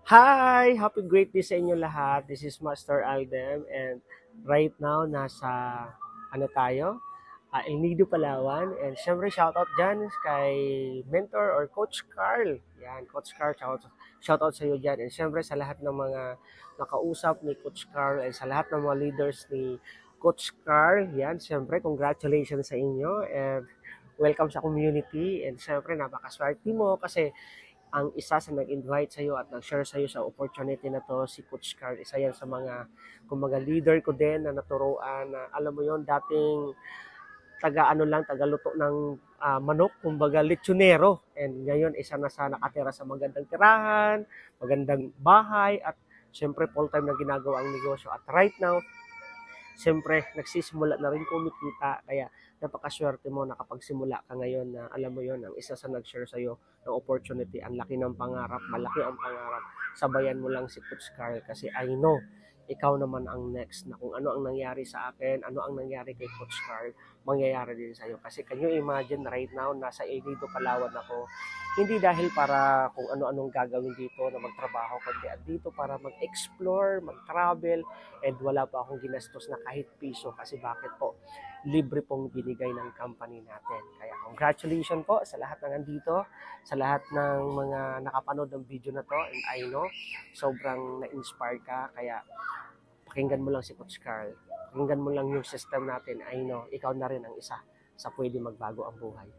Hi! Happy great day sa inyo lahat. This is Master Aldem and right now nasa tayo? El Nido, Palawan. And syempre shoutout dyan kay mentor or Coach Carl. Yan, Coach Carl, shoutout sa iyo dyan. And syempre sa lahat ng mga nakausap ni Coach Carl and sa lahat ng mga leaders ni Coach Carl. Yan, syempre congratulations sa inyo and welcome sa community. And syempre napakaswerte mo kasi ang isa sa nag-invite sa iyo at nag-share sa iyo sa opportunity na to si Coach Carl. Isa yan sa mga kumbaga leader ko din na naturuan na alam mo yon dating taga luto ng manok, kumbaga lechonero. And ngayon isa na sa nakatira sa magandang tirahan, magandang bahay at syempre full-time na ginagawa ang negosyo. At right now, siyempre nagsisimula na rin kumikita kaya napakaswerte mo nakapagsimula ka ngayon na alam mo yon ang isa sa nag-share sa'yo ng opportunity. Ang laki ng pangarap, malaki ang pangarap. Sabayan mo lang si Coach Carl kasi I know ikaw naman ang next na kung ano ang nangyari sa akin, ano ang nangyari kay Coach Carl, mangyayari din sa'yo. Kasi can you imagine right now, nasa Ilido, Palawan ako, hindi dahil para kung ano-anong gagawin dito na magtrabaho, kundi at dito para mag-explore, mag-travel, and wala pa akong ginastos na kahit piso kasi bakit po? Libre pong binigay ng company natin. Kaya congratulations po sa lahat ng nandito, sa lahat ng mga nakapanood ng video na to, and I know sobrang na-inspire ka kaya pakinggan mo lang si Coach Carl. Pakinggan mo lang yung system natin. I know ikaw na rin ang isa sa pwede magbago ang buhay.